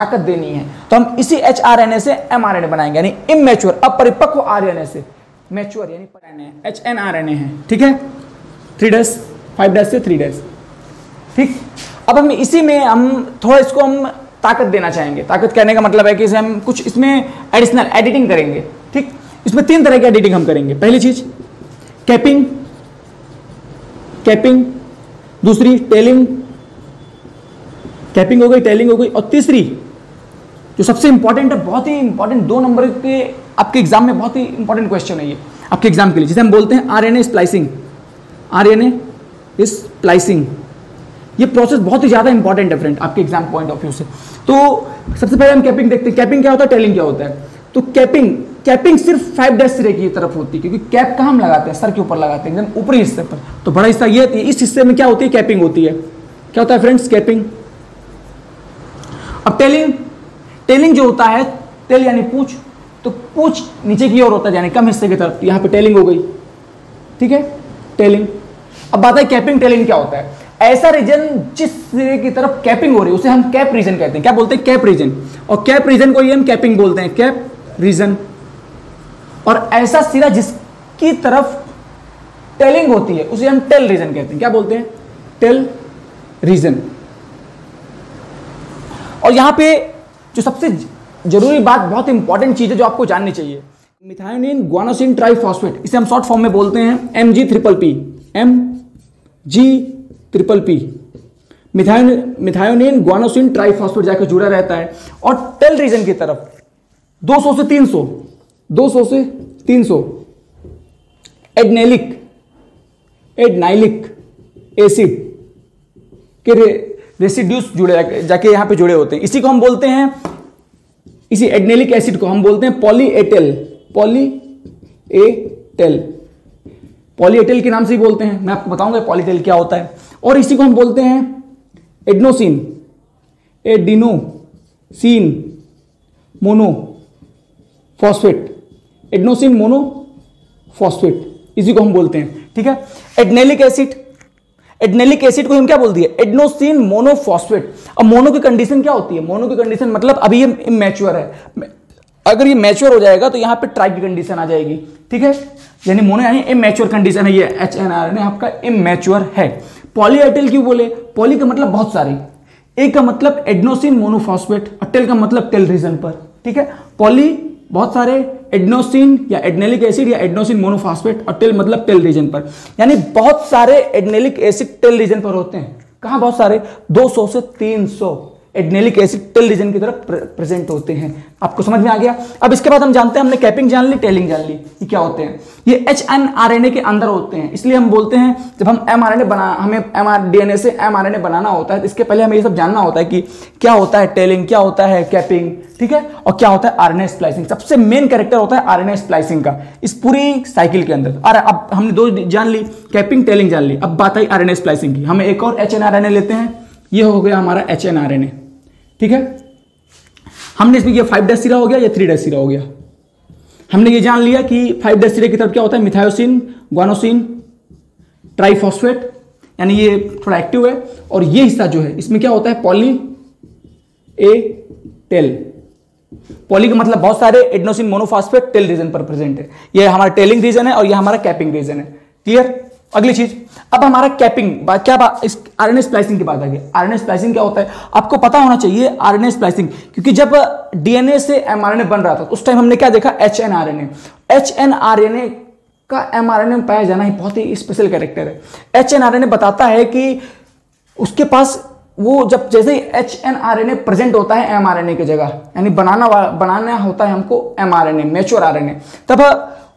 ताकत देनी है तो हम इसी एचआरएनए से एमआरएनए बनाएंगे, यानी इमैच्योर, अपरिपक्व आरएनए से मैच्योर यानी एचएनआरएनए है। ठीक है, 3' 5' से 3'। ठीक, अब हम इसी में हम थोड़ा इसको हम ताकत देना चाहेंगे। ताकत कहने का मतलब है कि इसे हम कुछ इसमें एडिशनल एडिटिंग करेंगे। ठीक, इसमें 3 तरह की एडिटिंग हम करेंगे। पहली चीज कैपिंग, कैपिंग, दूसरी टेलिंग, कैपिंग हो गई, टेलिंग हो गई, और तीसरी जो सबसे इंपॉर्टेंट है, बहुत ही इंपॉर्टेंट, 2 नंबर के आपके एग्जाम में बहुत ही इंपॉर्टेंट क्वेश्चन है ये आपके एग्जाम के लिए, जिसे हम बोलते हैं आरएनए स्प्लाइसिंग। आरएनए स्प्लाइसिंग, ये प्रोसेस बहुत ही ज्यादा इंपॉर्टेंट है फ्रेंड आपके एग्जाम पॉइंट ऑफ व्यू से। तो सबसे पहले हम कैपिंग देखते हैं। कैपिंग क्या होता है, टेलिंग क्या होता है। तो कैपिंग सिर्फ 5' सिरे की तरफ होती है, क्योंकि कैप कहाँ हम लगाते हैं, सर के ऊपर लगाते हैं, एकदम ऊपरी हिस्से पर। तो बड़ा हिस्सा ये है, इस हिस्से में क्या होती है, कैपिंग होती है। क्या होता है फ्रेंड्स, कैपिंग। अब टेलिंग जो होता है, टेल यानी पूंछ, तो पूंछ नीचे की ओर होता है, यानी कम हिस्से की तरफ। यहां पे टेलिंग हो गई। ठीक है, टेलिंग। अब बात है कैपिंग टेलिंग क्या होता है। ऐसा रीजन जिस सिरे की तरफ कैपिंग हो रही है उसे हम कैप रीजन कहते हैं। क्या बोलते हैं, कैप रीजन। और कैप रीजन को ये हम कैपिंग बोलते हैं, कैप रीजन। और ऐसा सिरा जिसकी तरफ टेलिंग होती है उसे हम टेल रीजन कहते हैं। क्या बोलते हैं, टेल रीजन। और यहां पे जो सबसे जरूरी बात, बहुत इंपॉर्टेंट चीज है जो आपको जाननी चाहिए, मिथायोनिन ग्वानोसिन ट्राइफॉस्फेट, इसे हम शॉर्ट फॉर्म में बोलते हैं MgPPP। MgPPP, methionine guanosine triphosphate जाकर जुड़ा रहता है। और टेल रीजन की तरफ 200 से 300 एडनाइलिक एसिड के रेसिड्यूस जुड़े जाके यहां पे जुड़े होते हैं। इसी को हम बोलते हैं, इसी एडनेलिक एसिड को हम बोलते हैं पॉलीएटेल के नाम से ही बोलते हैं। मैं आपको बताऊंगा पॉलीएटेल क्या होता है। और इसी को हम बोलते हैं एडिनोसिन मोनोफॉस्फेट, एडिनोसिन मोनोफॉस्फेट, इसी को हम बोलते हैं। ठीक है, एडनेलिक एसिड को हम क्या बोल दिए, एडिनोसिन मोनोफॉस्फेट। अब मोनो की कंडीशन क्या होती है, मोनो की कंडीशन मतलब अभी ये इमैच्योर है, अगर ये मैच्योर हो जाएगा तो यहां पे ट्राई की कंडीशन आ जाएगी। ठीक है, यानी मोनो यानी इमैच्योर कंडीशन है, ये एचएनआरएनए आपका इमैच्योर है। पॉलीएटेल क्यों बोले, पॉली का मतलब बहुत सारी, ए का मतलब एडिनोसिन मोनोफॉस्फेट और टेल का मतलब टेल रीजन पर। ठीक है, पॉली बहुत सारे, एडिनोसिन या एडनेलिक एसिड या एडिनोसिन मोनोफॉस्फेट, और टेल मतलब टेल रीजन पर, यानी बहुत सारे एडनेलिक एसिड टेल रीजन पर होते हैं। कहां बहुत सारे, 200 से 300 एडनेलिक एसिड टेल रीजन की तरफ प्रेजेंट होते हैं। आपको समझ में आ गया। अब इसके बाद हम जानते हैं, हमने कैपिंग जान ली, टेलिंग जान ली, ये क्या होते हैं। ये एचएनआरएनए के अंदर होते हैं, इसलिए हम बोलते हैं जब हम हमें डीएनए से एमआरएनए बनाना होता है तो इसके पहले हमें ये सब जानना होता है कि क्या होता है टेलिंग, क्या होता है कैपिंग, ठीक है, और क्या होता है आरएनए स्प्लाइसिंग। सबसे मेन कैरेक्टर होता है आरएनए स्प्लाइसिंग का इस पूरी साइकिल के अंदर। और अब हमने 2 जान ली, कैपिंग टेलिंग जान ली, अब बात आई आरएनए स्प्लाइसिंग की। हमें एक और एचएनआरएनए लेते हैं, ये हो गया हमारा एचएनआरएनए। ठीक है, हमने इसमें ये 5' सिरा हो गया, ये 3' सिरा हो गया। हमने ये जान लिया कि 5' सिरे की तरफ क्या होता है, मिथायोसिन ग्वानोसिन ट्राइफॉस्फेट, यानी ये थोड़ा एक्टिव है। और ये हिस्सा जो है इसमें क्या होता है, पॉलीएटेल। पॉली का मतलब बहुत सारे, एडिनोसिन मोनोफॉस्फेट टेल रीजन पर प्रेजेंट है। ये हमारा टेलिंग रीजन है और ये हमारा कैपिंग रीजन है। क्लियर। अगली चीज, अब हमारा कैपिंग इस आरएनए स्प्लाइसिंग की बात आ गई। आरएनए स्प्लाइसिंग क्या होता है आपको पता होना चाहिए। आरएनए स्प्लाइसिंग, क्योंकि जब डीएनए से एमआरएनए बन रहा था उस टाइम हमने क्या देखा, एचएनआरएनए। एचएनआरएनए का एमआरएनए में पाया जाना ही बहुत ही स्पेशल कैरेक्टर है। एचएनआरएनए बताता है कि उसके पास वो जब जैसे ही एचएनआरएनए प्रेजेंट होता है एमआरएनए की जगह, यानी बनाना होता है हमको एमआरएनए, मैच्योर आरएनए, तब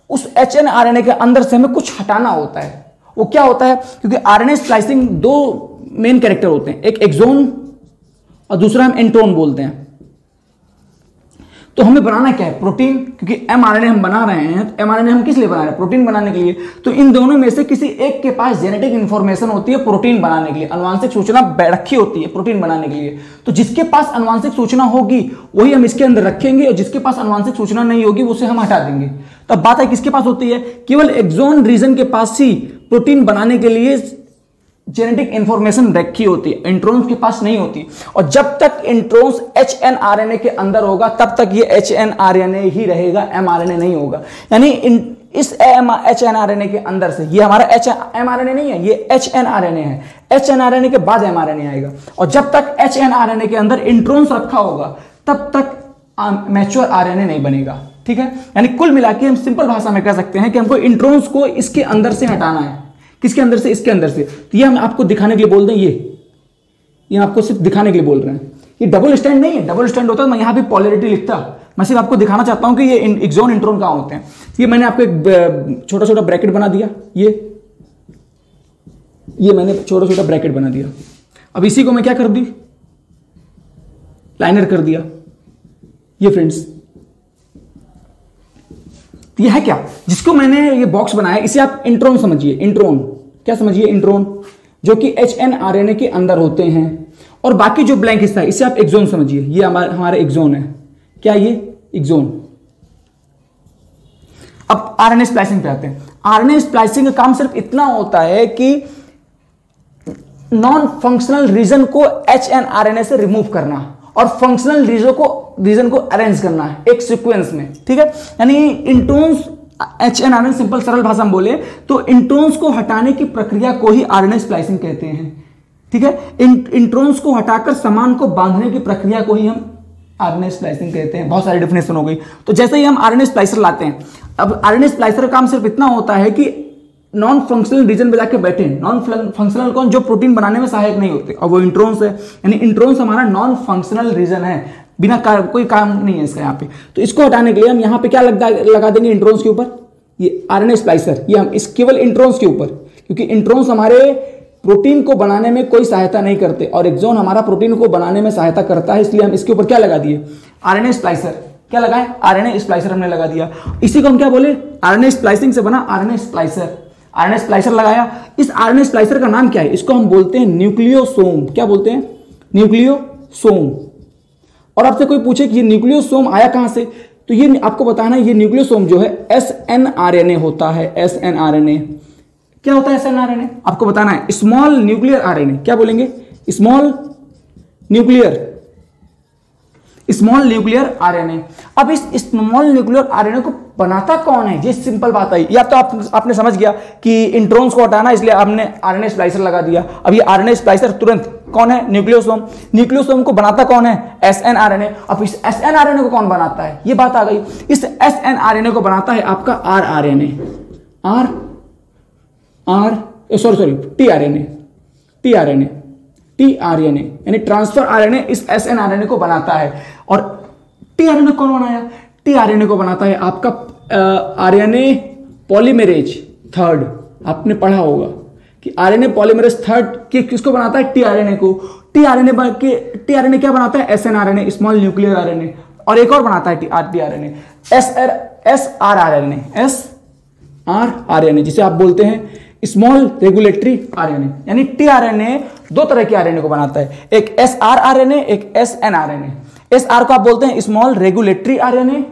उस एचएनआरएनए के अंदर से हमें कुछ हटाना होता है। वो क्या होता है, क्योंकि आरएनए स्प्लाइसिंग 2 मेन कैरेक्टर होते हैं, एक एक्सोन और दूसरा हम इंट्रोन बोलते हैं। तो हमें बनाना क्या है, प्रोटीन, क्योंकि एमआरएनए हम बना रहे हैं। तो एमआरएनए हम किस लिए बना रहे हैं, प्रोटीन बनाने के लिए। तो इन दोनों में से किसी एक के पास जेनेटिक इंफॉर्मेशन होती है प्रोटीन बनाने के लिए, अनुवांशिक सूचना रखी होती है प्रोटीन बनाने के लिए। तो जिसके पास अनुवांशिक सूचना होगी वही हम इसके अंदर रखेंगे, और जिसके पास अनुवांशिक सूचना नहीं होगी उसे हम हटा देंगे। तो अब बात है किसके पास होती है, केवल एक्सोन रीजन के पास ही प्रोटीन बनाने के लिए जेनेटिक इंफॉर्मेशन रखी होती है, इंट्रोन्स के पास नहीं होती। और जब तक इंट्रोन्स एचएनआरएनए के अंदर होगा तब तक ये एचएनआरएनए ही रहेगा, एमआरएनए नहीं होगा। यानी इस एचएनआरएनए के अंदर से, ये हमारा एमआरएनए नहीं है, ये एचएनआरएनए है, एचएनआरएनए के बाद एमआरएनए आएगा। और जब तक एचएनआरएनए के अंदर इंट्रोन्स रखा होगा तब तक मैच्योर आरएनए नहीं बनेगा, ठीक है। यानी कुल मिला के हम सिंपल भाषा में कह सकते हैं कि हमको इंट्रोन्स को इसके अंदर से हटाना है। किसके अंदर से? इसके अंदर से। तो ये हम आपको दिखाने के लिए बोल दें, ये आपको सिर्फ दिखाने के लिए बोल रहे हैं। ये डबल स्टैंड नहीं है, डबल स्टैंड होता तो मैं यहां भी पोलैरिटी लिखता। मैं सिर्फ आपको दिखाना चाहता हूं कि ये एक्सॉन इंट्रोन कहां होते हैं। ये मैंने आपको एक छोटा छोटा ब्रैकेट बना दिया, ये मैंने छोटा छोटा ब्रैकेट बना दिया। अब इसी को मैं क्या कर दी, लाइनर कर दिया। ये फ्रेंड्स ये है क्या, जिसको मैंने ये बॉक्स बनाया, इसे आप इंट्रोन समझिए। इंट्रोन क्या समझिए? इंट्रोन जो कि एचएनआरएनए के अंदर होते हैं। और बाकी जो ब्लैंक हिस्सा है इसे आप एक्सोन समझिए। ये हमारे एक्सोन है। क्या ये? एक्सोन। अब आरएनए स्प्लाइसिंग पे आते हैं। आरएनए स्प्लाइसिंग का काम सिर्फ इतना होता है कि नॉन फंक्शनल रीजन को एचएनआरएनए से रिमूव करना और फंक्शनल रीजन को अरेंज करना है एक सीक्वेंस में, ठीक है। यानी इंट्रोन्स एचएनआरएनए, सिंपल सरल भाषा में बोले तो इंट्रोन्स को हटाने की प्रक्रिया को ही आरएनए स्प्लाइसिंग कहते हैं, ठीक है। इंट्रोन्स को हटाकर सामान को बांधने की प्रक्रिया को ही हम आरएनए स्प्लाइसिंग कहते हैं। बहुत सारी डेफिनेशन हो गई। तो जैसे ही हम आरएनए स्प्लाइसर लाते हैं, अब आरएनए स्प्लाइसर का काम सिर्फ इतना होता है कि नॉन फंक्शनल रीजन में जाके बैठे। नॉन फंक्शनल कौन? जो प्रोटीन बनाने में सहायक नहीं होते, और वो इंट्रोन्स है। यानी इंट्रोन्स हमारा नॉन फंक्शनल रीजन है, बिना कोई काम नहीं है इसका यहाँ पे। तो इसको हटाने के लिए हम यहाँ पे क्या लगा देंगे इंट्रोन्स के ऊपर? ये आरएनए स्प्लाइसर। ये हम इस केवल इंट्रोन्स के ऊपर, क्योंकि इंट्रोन्स हमारे प्रोटीन को बनाने में कोई सहायता नहीं करते और एक्सोन हमारा प्रोटीन को बनाने में सहायता करता है, इसलिए हम इसके ऊपर क्या लगा दिए? आरएनए स्प्लाइसर। क्या लगाए? आरएनए स्प्लाइसर हमने लगा दिया। इसी को हम क्या बोले? आरएनए स्प्लाइसिंग से बना आरएनए स्प्लाइसर। आरएनए स्प्लाइसर लगाया। इस आरएनए स्प्लाइसर का नाम क्या है? इसको हम बोलते हैं न्यूक्लियोसोम। क्या बोलते हैं? न्यूक्लियोसोम। और आपसे कोई पूछे कि ये न्यूक्लियोसोम आया कहां से, तो ये आपको बताना है, ये न्यूक्लियोसोम जो है एसएनआरएनए होता है। एसएनआरएनए क्या होता है? एसएनआरएनए आपको बताना है। Small nuclear RNA. क्या बोलेंगे? Small nuclear RNA. अब इस स्मॉल न्यूक्लियर आरएनए को बनाता कौन है? ये सिंपल बात आई। या तो आपने समझ गया कि इंट्रोन्स को हटाना, इसलिए आपने आरएनए स्प्लाइसर लगा दिया। अब ये आरएनए स्प्लाइसर तुरंत कौन है? न्यूक्लियोसोम। न्यूक्लियोसोम को बनाता कौन है? एसएनआरएनए। अब इस एसएनआरएनए को कौन बनाता है? ये बात आ गई। इस एसएनआरएनए को बनाता है आपका आरआरएनए। टीआरएनए यानी ट्रांसफर आरएनए इस एसएनआरएनए को बनाता है। और टीआरएनए कौन बनाया? टीआरएनए को बनाता है आपका आरएनए पॉलीमरेज थर्ड। आपने पढ़ा होगा कि आरएनए पॉलीमरेज थर्ड किसको बनाता है? टीआरएनए को। टीआरएनए क्या बनाता है? एसएनआरएनए, स्मॉल न्यूक्लियर आरएनए। और एक और बनाता है टीआरएनए, एसआरआरएनए, जिसे आप बोलते हैं स्मॉल रेगुलेटरी आरएनए। यानी टीआरएनए दो तरह के आरएनए को बनाता है, एक एसआरआरएनए, एक एसएनआरएनए। एसआर को आप बोलते हैं स्मॉल रेगुलेटरी आरएनए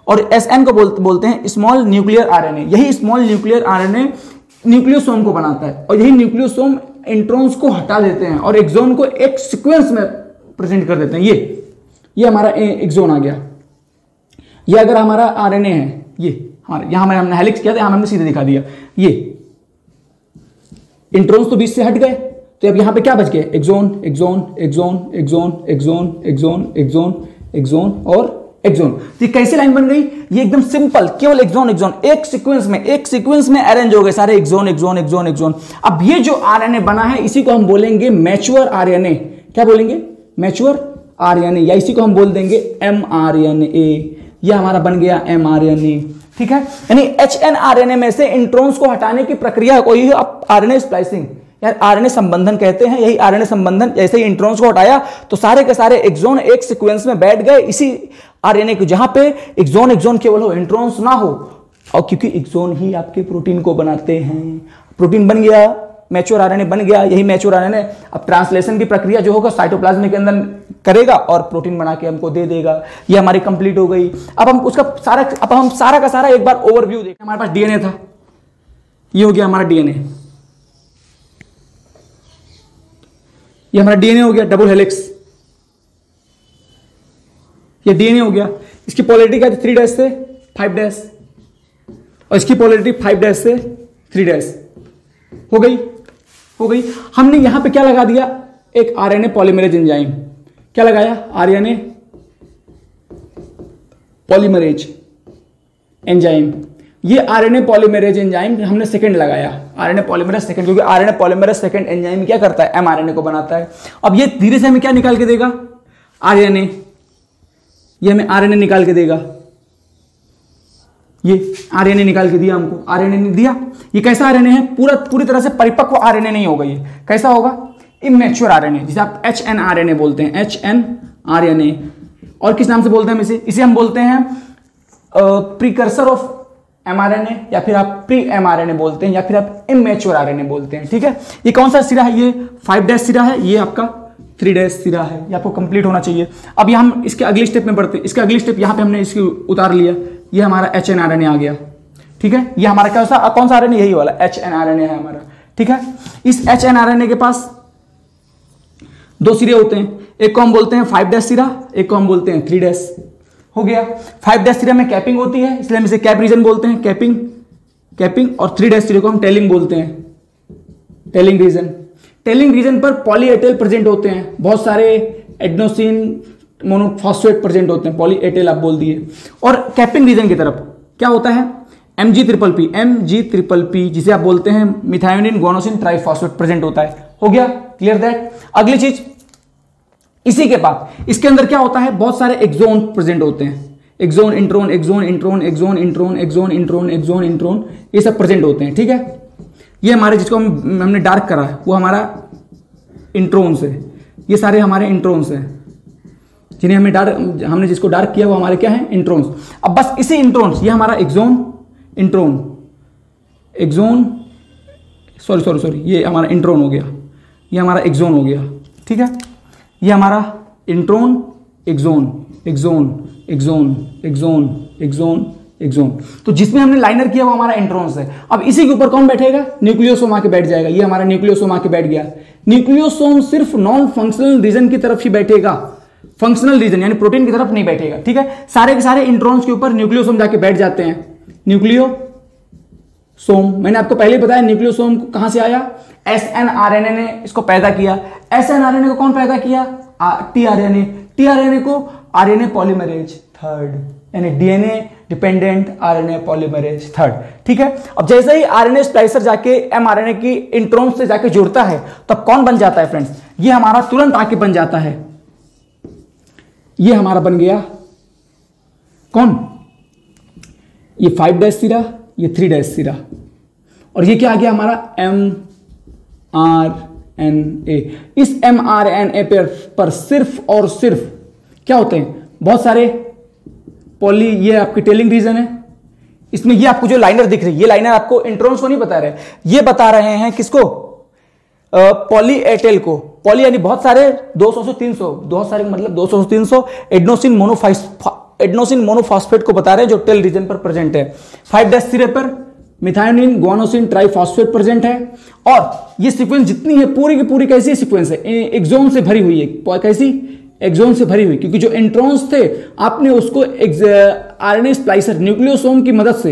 और एसएन को बोलते हैं स्मॉल न्यूक्लियर आरएनए। यही स्मॉल न्यूक्लियर आरएनए न्यूक्लियोसोम को बनाता है और यही न्यूक्लियोसोम इंट्रोन्स को हटा देते हैं और एक्सोन को एक सीक्वेंस में प्रेजेंट कर देते हैं। ये हमारा एक्सोन आ गया। ये अगर हमारा आरएनए है, ये हमारा, यहां हमने हेलिक्स किया था, यहां हमने सीधे दिखा दिया। ये इंट्रोन्स तो बीच से हट गए, तो अब यहां पे क्या बच गए? Exon, exon, exon, exon, exon, exon, exon, exon और एक्सोन। तो ये कैसी लाइन बन गई? ये एकदम सिंपल, केवल एक्सोन एक्सोन एक सीक्वेंस में अरेंज हो गए सारे एक्सोन एक्सोन एक्सोन एक्सोन। अब ये जो आरएनए बना है इसी को हम बोलेंगे मैच्योर आरएनए। क्या बोलेंगे? मैच्योर आरएनए, या इसी को हम बोल देंगे एमआरएनए। ये हमारा बन गया एमआरएनए, ठीक है। यानी एचएनआरएनए में से इंट्रोन्स को हटाने की प्रक्रिया को ही आप आरएनए स्प्लाइसिंग यार आरएनए संबंधन कहते हैं। यही आरएनए संबंधन, जैसे ही इंट्रोन्स को हटाया तो सारे के सारे एक्सोन एक सीक्वेंस में बैठ गए इसी आरएनए को, जहां पे एक्सोन एक्सोन केवल हो, इंट्रोन्स ना हो। और क्योंकि एक्सोन ही आपके प्रोटीन को बनाते हैं, प्रोटीन बन गया, मैच्योर आरएनए बन गया। यही मैच्योर आरएनए अब ट्रांसलेशन की प्रक्रिया जो होगा साइटोप्लाज्म के अंदर करेगा और प्रोटीन बना के हमको दे देगा। ये हमारी कंप्लीट हो गई। अब हम सारा का सारा एक बार ओवरव्यू देखें। हमारे पास डीएनए था, ये हो गया हमारा डीएनए। ये हमारा डीएनए हो गया डबल हेलिक्स, ये डीएनए हो गया। इसकी पोलैरिटी क्या थी 3' से 5', और इसकी पोलैरिटी 5' से 3'। हो गई। हमने यहां पे क्या लगा दिया, एक आरएनए पॉलीमरेज एंजाइम। क्या लगाया, आरएनए पॉलीमरेज एंजाइम। ये आरएनए पॉलीमरेज एंजाइम हमने सेकंड लगाया, आरएनए पॉलीमरेज सेकंड, क्योंकि आरएनए पॉलीमरेज सेकंड एंजाइम क्या करता है, एमआरएनए को बनाता है। अब ये धीरे से हमें क्या निकाल के देगा, आरएनए, ये हमें आरएनए निकाल के देगा। ये आरएनए निकाल के दिया हमको, आरएनए ने दिया। ये कैसा आरएनए है, पूरी तरह से परिपक्व आरएनए नहीं होगा। ये कैसा होगा, इमेच्योर आरएनए, जिसे आप एचएनआरएनए बोलते हैं, एचएनआरएनए। और किस नाम से बोलते हैं इसे हम बोलते हैं प्रीकर्सर ऑफ एमआरएनए, या फिर आप प्री एमआरएनए बोलते हैं, या फिर आप इमेच्योर आरएनए बोलते हैं। ठीक है, ये कौन सा सिरा है, ये 5' सिरा है, ये आपका 3' सिरा है। ये आपको कंप्लीट होना चाहिए। अब यहाँ हम इसके अगले स्टेप में बढ़ते हैं। इसके अगले स्टेप यहाँ पे हमने इसकी उतार लिया, ये हमारा एचएनआरएनए आ गया। ठीक है, ये हमारा कौन सा आरएनए, यही वाला एचएनआरएनए है हमारा। ठीक है, इस एचएनआरएनए के पास 2 सिरे होते हैं, एक को हम बोलते हैं 5' सिरा, एक को हम बोलते हैं 3'। हो गया। 5' सिरे में कैपिंग होती है, इसलिए हम इसे कैप रीजन बोलते हैं, कैपिंग। और 3' सिरे को हम टेलिंग बोलते हैं, टेलिंग रीजन। टेलिंग रीजन पर पॉली ए टेल प्रेजेंट होते हैं, बहुत सारे एडेनोसिन मोनोफॉस्फेट प्रेजेंट होते हैं, पॉली ए टेल आप बोल दिए। और कैपिंग रीजन की तरफ क्या होता है, MG+P, जिसे आप बोलते हैं मिथायोनिन गुआनोसिन ट्राइफॉस्फेट प्रेजेंट होता है। हो गया, क्लियर दैट। अगली चीज, इसी के बाद इसके अंदर क्या होता है, बहुत सारे एक्सोन प्रेजेंट होते हैं, exon intron, exon intron, exon intron, exon intron, exon intron, ये सब प्रेजेंट होते हैं। ठीक है, ये हमारे जिसको हमने डार्क करा है वो हमारा इंट्रोन्स है, ये सारे हमारे इंट्रोन्स हैं, जिन्हें हमने जिसको डार्क किया वो हमारे क्या है, इंट्रोन्स। अब बस इसी इंट्रोन्स, ये हमारा सॉरी, ये हमारा इंट्रोन हो गया, ये हमारा एक्सोन हो गया। ठीक है, ये हमारा इंट्रोन, एक्सोन। तो जिसमें हमने लाइनर किया वो हमारा इंट्रोन्स है। अब इसी के ऊपर कौन बैठेगा, न्यूक्लियोसोम आके बैठ जाएगा। ये हमारा न्यूक्लियोसोम आके बैठ गया। न्यूक्लियोसोम सिर्फ नॉन फंक्शनल रीजन की तरफ ही बैठेगा, फंक्शनल रीजन यानी प्रोटीन की तरफ नहीं बैठेगा। ठीक है, सारे के सारे इंट्रोन्स के ऊपर न्यूक्लियोसोम जाके बैठ जाते हैं। न्यूक्लियोसोम, मैंने आपको पहले बताया न्यूक्लियोसोम कहां से आया, एसएनआरएनए ने इसको पैदा किया। एसएनआरएनए को कौन पैदा किया, टीआरएनए को आरएनए पॉलीमरेज थर्ड, यानी DNA dependent RNA polymerase third. ठीक है, अब जैसे ही आरएनए स्प्लाइसर जाके एमआरएनए की इंट्रोन से जाके जुड़ता है तब कौन बन जाता है फ्रेंड्स, ये हमारा तुरंत आके बन जाता है, ये हमारा बन गया कौन, ये 5' सिरा, ये 3' सिरा, और ये क्या आ गया हमारा mRNA। इस mRNA पर सिर्फ और सिर्फ क्या होते हैं, बहुत सारे पॉली, ये आपकी टेलिंग रीजन है, इसमें ये आपको जो लाइनर दिख रही है, ये लाइनर आपको इंट्रोन्स को नहीं बता रहे, ये बता रहे हैं किसको, पॉली ए टेल को। पॉली यानी बहुत सारे, 200 से 300, बहुत सारे मतलब 200 से 300 एडेनोसिन मोनोफॉस्फेट को बता रहे हैं जो टेल रीजन पर प्रेजेंट है। 5' सिरे पर मिथायोनिन गुआनोसिन ट्राइफॉस्फेट प्रेजेंट है। और ये सीक्वेंस जितनी है पूरी की पूरी कैसी सीक्वेंस है, एक्सोन से भरी हुई है। कैसी, एक्सोन से भरी हुई, क्योंकि जो इंट्रोन्स थे आपने उसको आरएनए स्प्लाइसर न्यूक्लियोसोम की मदद से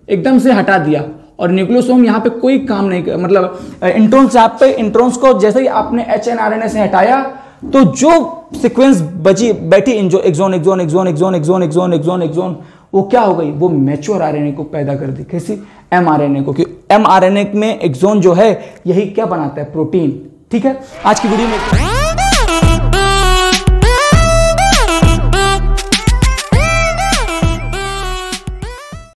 एकदम से हटा दिया, और न्यूक्लियोसोम यहाँ पे कोई काम नहीं कर, मतलब इंट्रोन्स आप पे, इंट्रोन्स को जैसे ही आपने एचएनआरएनए से हटाया तो जो सीक्वेंस बैठी एक्सोन, वो क्या हो गई, वो मैच्योर आरएनए को पैदा कर दी। कैसी, एमआरएनए को, क्योंकि एमआरएनए में एक्सोन जो है यही क्या बनाता है, प्रोटीन। ठीक है, आज की वीडियो में